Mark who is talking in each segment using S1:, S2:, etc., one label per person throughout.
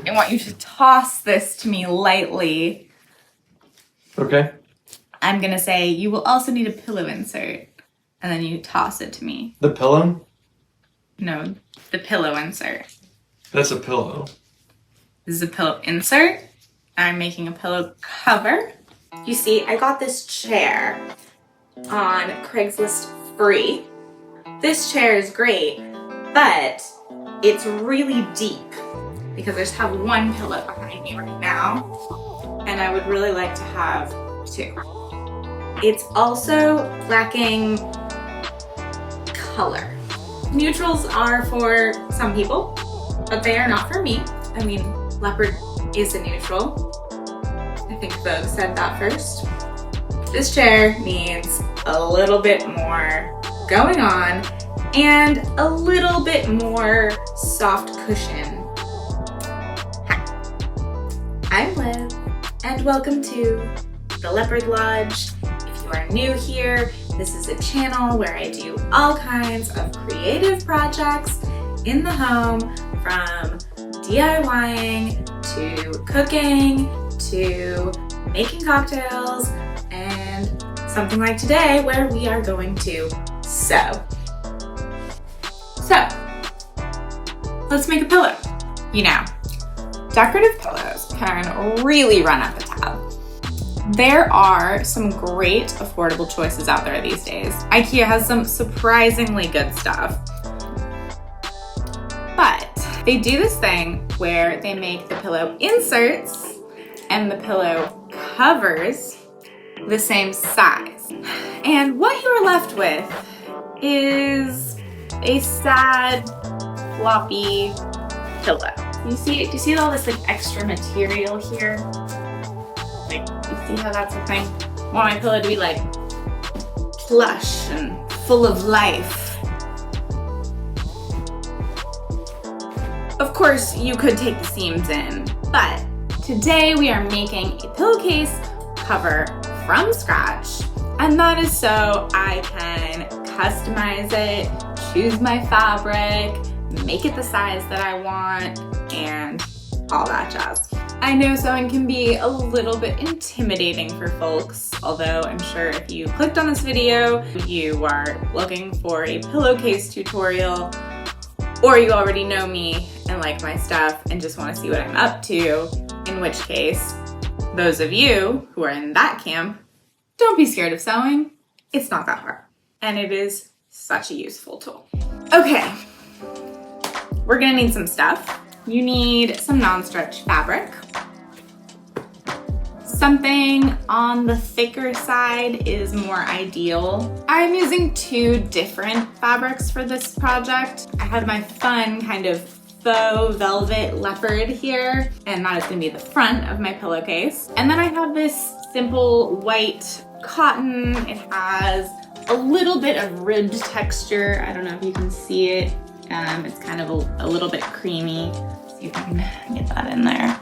S1: I want you to toss this to me lightly.
S2: Okay.
S1: I'm gonna say, you will also need a pillow insert. And then you toss it to me.
S2: The pillow?
S1: No, the pillow insert.
S2: That's a pillow.
S1: This is a pillow insert. I'm making a pillow cover. You see, I got this chair on Craigslist free. This chair is great, but it's really deep because I just have one pillow behind me right now, and I would really like to have two. It's also lacking color. Neutrals are for some people, but they are not for me. I mean, leopard is a neutral. I think Vogue said that first. This chair needs a little bit more going on and a little bit more soft cushion. Hi, I'm Liv, and welcome to the Leopard Lodge. If you are new here, this is a channel where I do all kinds of creative projects in the home, from DIYing to cooking to making cocktails, and something like today where we are going to sew. So, let's make a pillow. You know, decorative pillows can really run up a tab. There are some great affordable choices out there these days. IKEA has some surprisingly good stuff. But they do this thing where they make the pillow inserts and the pillow covers the same size. And what you are left with is a sad, floppy pillow. Do you see all this like extra material here? Like, you see how that's a thing? I want my pillow to be like plush and full of life. Of course, you could take the seams in, but today we are making a pillowcase cover from scratch, and that is so I can customize it, choose my fabric, make it the size that I want, and all that jazz. I know sewing can be a little bit intimidating for folks, although I'm sure if you clicked on this video, you are looking for a pillowcase tutorial, or you already know me and like my stuff and just want to see what I'm up to, in which case, those of you who are in that camp, don't be scared of sewing. It's not that hard, and it is such a useful tool. Okay, we're gonna need some stuff. You need some non-stretch fabric. Something on the thicker side is more ideal. I'm using two different fabrics for this project. I have my fun kind of faux velvet leopard here, and that is gonna be the front of my pillowcase. And then I have this simple white cotton. It has a little bit of ribbed texture. I don't know if you can see it. It's kind of a little bit creamy. Let's see if I can get that in there.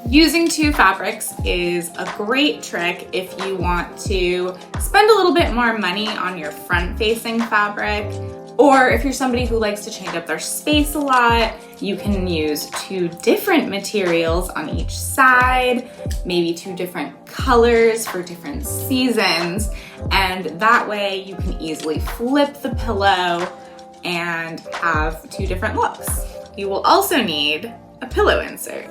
S1: Using two fabrics is a great trick if you want to spend a little bit more money on your front-facing fabric, or if you're somebody who likes to change up their space a lot, you can use two different materials on each side, maybe two different colors for different seasons, and that way you can easily flip the pillow and have two different looks. You will also need a pillow insert.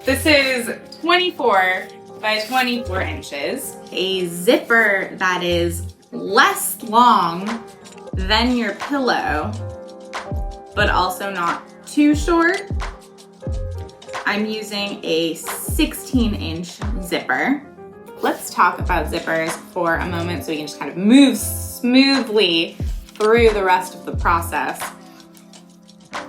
S1: This is 24 by 24 inches, a zipper that is less long than your pillow, but also not too short. I'm using a 16-inch zipper. Let's talk about zippers for a moment so we can just kind of move smoothly through the rest of the process.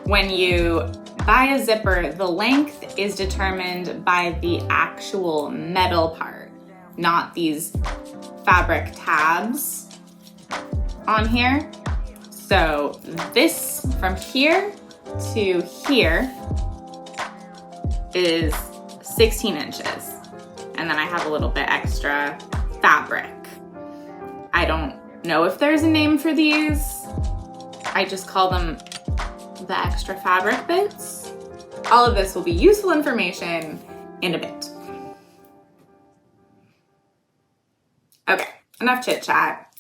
S1: When you buy a zipper, the length is determined by the actual metal part, not these fabric tabs on here. So this from here to here is 16 inches. And then I have a little bit extra fabric. I don't know if there's a name for these. I just call them the extra fabric bits. All of this will be useful information in a bit. Okay, enough chit chat.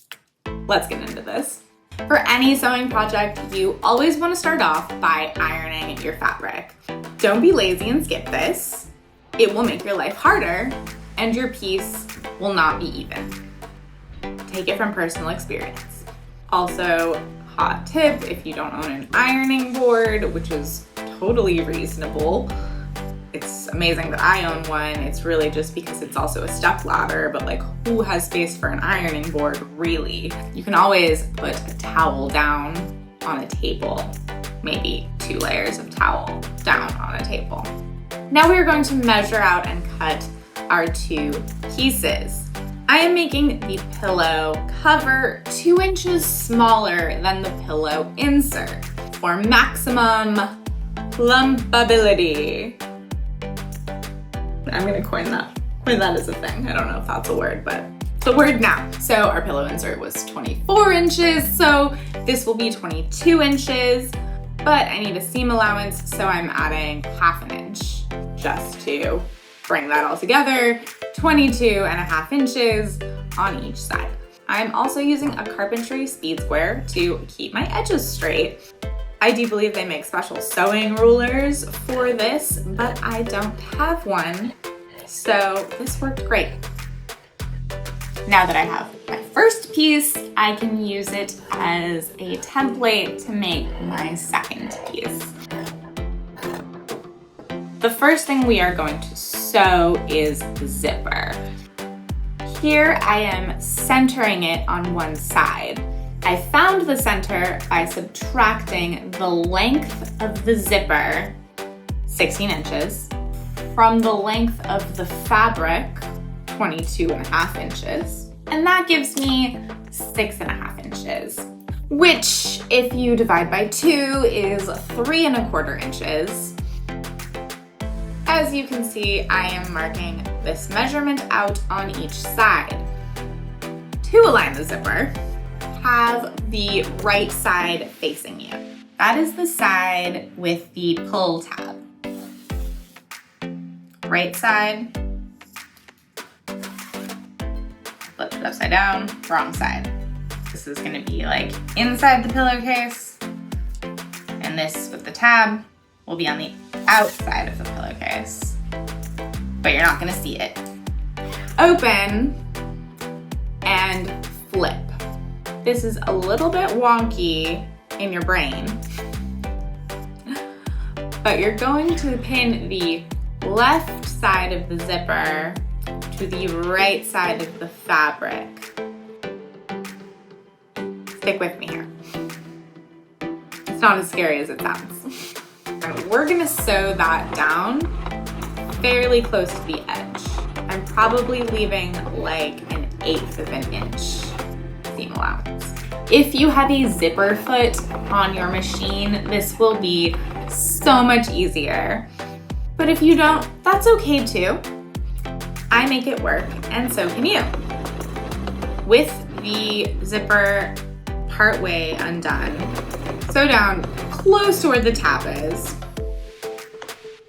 S1: Let's get into this. For any sewing project, you always want to start off by ironing your fabric. Don't be lazy and skip this. It will make your life harder and your piece will not be even. Take it from personal experience. Also, hot tip, if you don't own an ironing board, which is totally reasonable, it's amazing that I own one. It's really just because it's also a step ladder, but like, who has space for an ironing board, really? You can always put a towel down on a table, maybe 2 layers of towel down on a table. Now we are going to measure out and cut our 2 pieces. I am making the pillow cover 2 inches smaller than the pillow insert for maximum plumpability. I'm gonna coin that as a thing. I don't know if that's a word, but it's a word now. So our pillow insert was 24 inches, so this will be 22 inches, but I need a seam allowance, so I'm adding 1/2 inch just to bring that all together, 22.5 inches on each side. I'm also using a carpentry speed square to keep my edges straight. I do believe they make special sewing rulers for this, but I don't have one, so this worked great. Now that I have my first piece, I can use it as a template to make my second piece. The first thing we are going to sew is the zipper. Here I am centering it on one side. I found the center by subtracting the length of the zipper, 16 inches, from the length of the fabric, 22.5 inches, and that gives me 6.5 inches, which, if you divide by 2, is 3.25 inches. As you can see, I am marking this measurement out on each side. To align the zipper, have the right side facing you. That is the side with the pull tab. Right side, flip it upside down, wrong side. This is gonna be like inside the pillowcase, and this with the tab will be on the outside of the pillowcase, but you're not gonna see it. Open and flip. This is a little bit wonky in your brain, but you're going to pin the left side of the zipper to the right side of the fabric. Stick with me here. It's not as scary as it sounds. We're gonna sew that down fairly close to the edge. I'm probably leaving like 1/8 of an inch seam allowance. If you have a zipper foot on your machine, this will be so much easier. But if you don't, that's okay too. I make it work, and so can you. With the zipper partway undone, sew down close to where the tab is.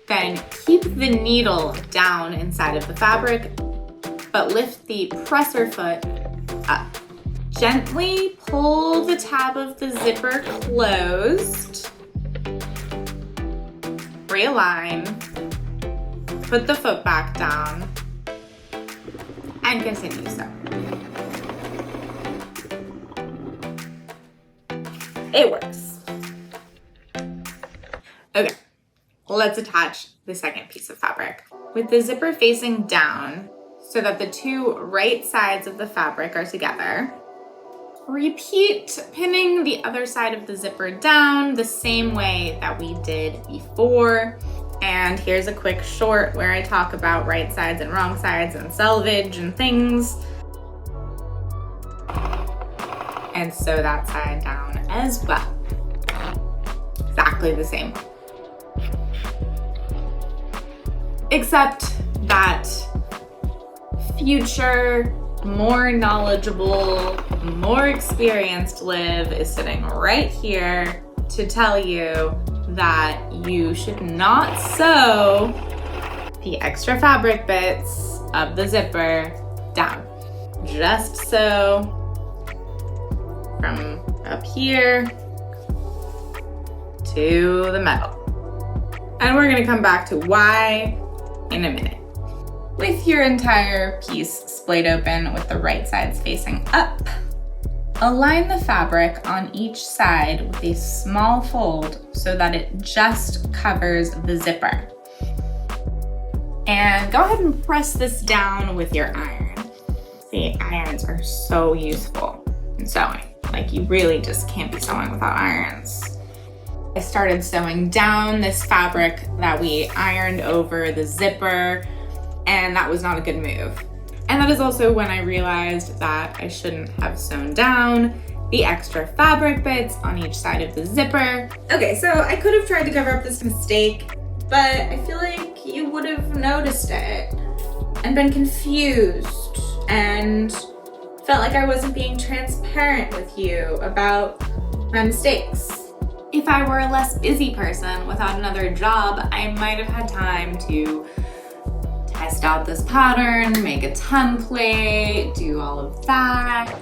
S1: Then keep the needle down inside of the fabric, but lift the presser foot up. Gently pull the tab of the zipper closed. Realign. Put the foot back down. And continue sew. It works. Okay, let's attach the second piece of fabric. With the zipper facing down so that the 2 right sides of the fabric are together, repeat pinning the other side of the zipper down the same way that we did before. And here's a quick short where I talk about right sides and wrong sides and selvage and things. And sew that side down as well. Exactly the same. Except that future, more knowledgeable, more experienced Liv is sitting right here to tell you that you should not sew the extra fabric bits of the zipper down. Just sew from up here to the metal. And we're gonna come back to why in a minute. With your entire piece splayed open with the right sides facing up, align the fabric on each side with a small fold so that it just covers the zipper. And go ahead and press this down with your iron. See, irons are so useful in sewing. Like, you really just can't be sewing without irons. I started sewing down this fabric that we ironed over the zipper, and that was not a good move. And that is also when I realized that I shouldn't have sewn down the extra fabric bits on each side of the zipper. Okay, so I could have tried to cover up this mistake, but I feel like you would have noticed it and been confused and felt like I wasn't being transparent with you about my mistakes. If I were a less busy person without another job, I might have had time to test out this pattern, make a template, do all of that.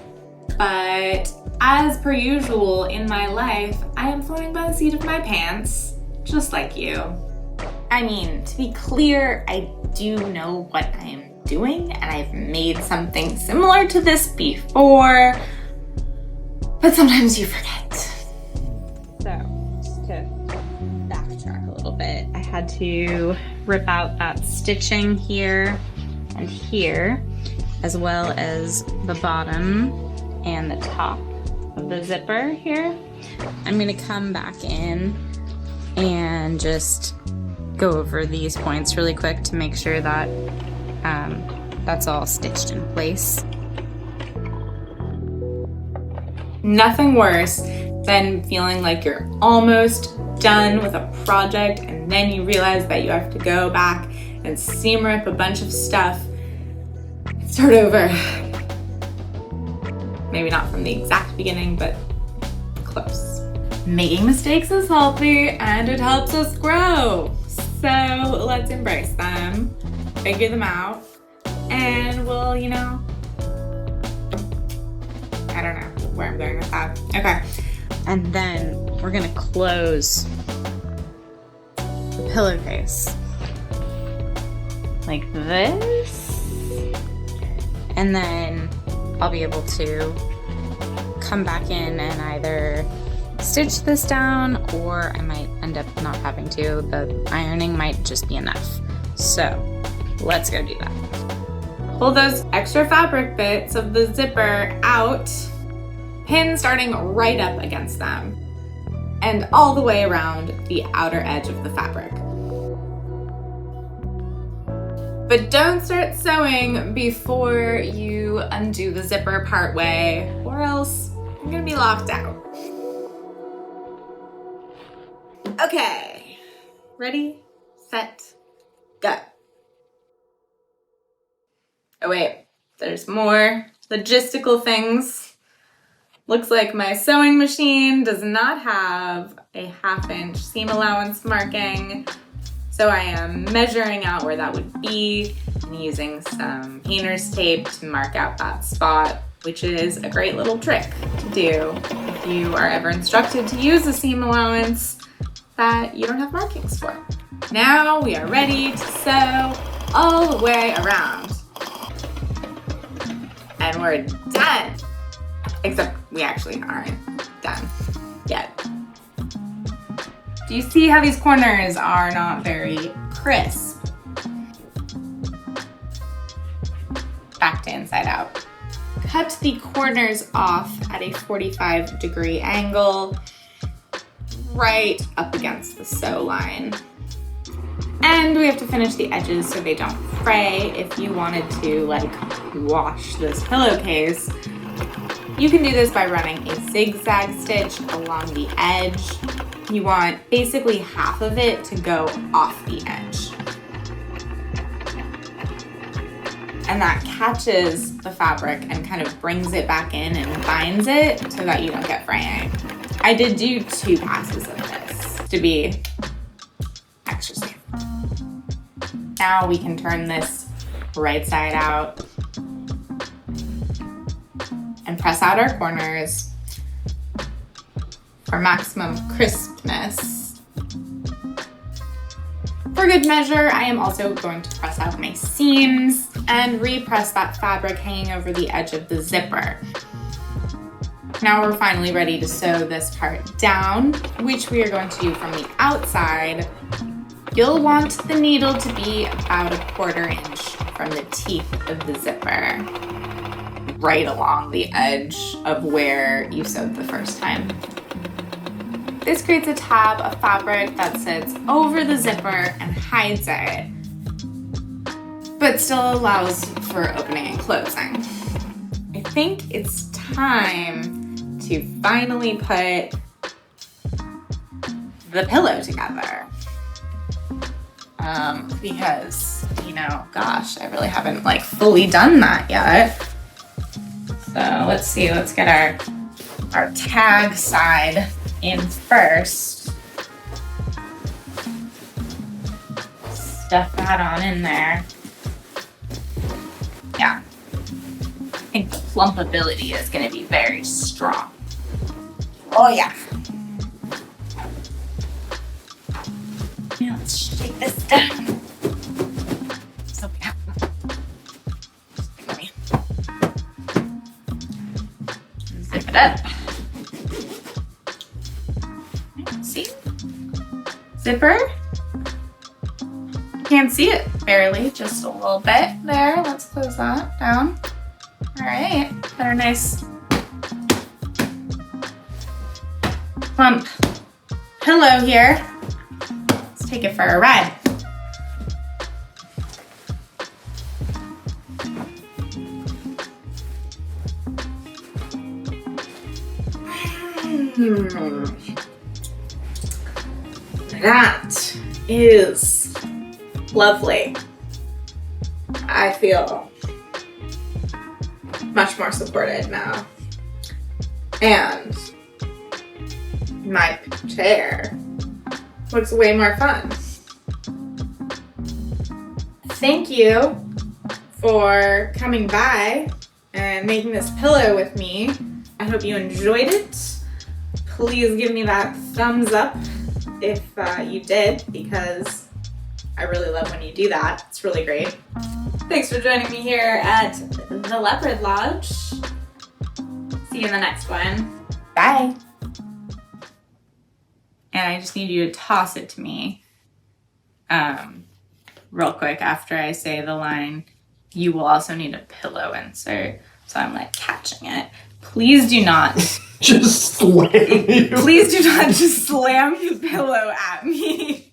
S1: But as per usual in my life, I am flying by the seat of my pants, just like you. I mean, to be clear, I do know what I am doing, and I've made something similar to this before, but sometimes you forget. So, just to backtrack a little bit, I had to rip out that stitching here and here, as well as the bottom and the top of the zipper here. I'm gonna come back in and just go over these points really quick to make sure that that's all stitched in place. Nothing worse than feeling like you're almost done with a project and then you realize that you have to go back and seam rip a bunch of stuff and start over. Maybe not from the exact beginning, but close. Making mistakes is healthy and it helps us grow. So let's embrace them, figure them out, and we'll, I don't know where I'm going with that. Okay. And then we're gonna close the pillowcase like this. And then I'll be able to come back in and either stitch this down, or I might end up not having to. The ironing might just be enough. So let's go do that. Pull those extra fabric bits of the zipper out, pin starting right up against them, and all the way around the outer edge of the fabric. But don't start sewing before you undo the zipper part way, or else you're gonna be locked out. Okay, ready, set, go. Oh wait, there's more logistical things. Looks like my sewing machine does not have a 1/2 inch seam allowance marking, so I am measuring out where that would be and using some painter's tape to mark out that spot, which is a great little trick to do if you are ever instructed to use a seam allowance that you don't have markings for. Now we are ready to sew all the way around. And we're done. Except we actually aren't done yet. Do you see how these corners are not very crisp? Back to inside out. Cut the corners off at a 45-degree angle, right up against the sew line. And we have to finish the edges so they don't fray. If you wanted to wash this pillowcase, you can do this by running a zigzag stitch along the edge. You want basically half of it to go off the edge. And that catches the fabric and kind of brings it back in and binds it so that you don't get fraying. I did do 2 passes of this. to be extra safe. Now we can turn this right side out and press out our corners for maximum crispness. For good measure, I am also going to press out my seams and repress that fabric hanging over the edge of the zipper. Now we're finally ready to sew this part down, which we are going to do from the outside. You'll want the needle to be about 1/4 inch from the teeth of the zipper, right along the edge of where you sewed the first time. This creates a tab of fabric that sits over the zipper and hides it, but still allows for opening and closing. I think it's time to finally put the pillow together. Because, you know, gosh, I really haven't like fully done that yet. So let's see, let's get our tag side in first. Stuff that on in there. Yeah. I think the plumpability is going to be very strong. Oh yeah. Yeah, let's shake this down. So yeah. Zip it up. See? Zipper. Can't see it barely, just a little bit there. Let's close that down. All right, got our nice plump pillow here. Let's take it for a ride. That is lovely. I feel much more supported now. And my chair looks way more fun. Thank you for coming by and making this pillow with me. I hope you enjoyed it. Please give me that thumbs up if you did, because I really love when you do that. It's really great. Thanks for joining me here at the Leopard Lodge. See you in the next one. Bye. And I just need you to toss it to me real quick after I say the line, you will also need a pillow insert. So I'm like catching it. Please do not
S2: Just slam you.
S1: Please do not just slam the pillow at me.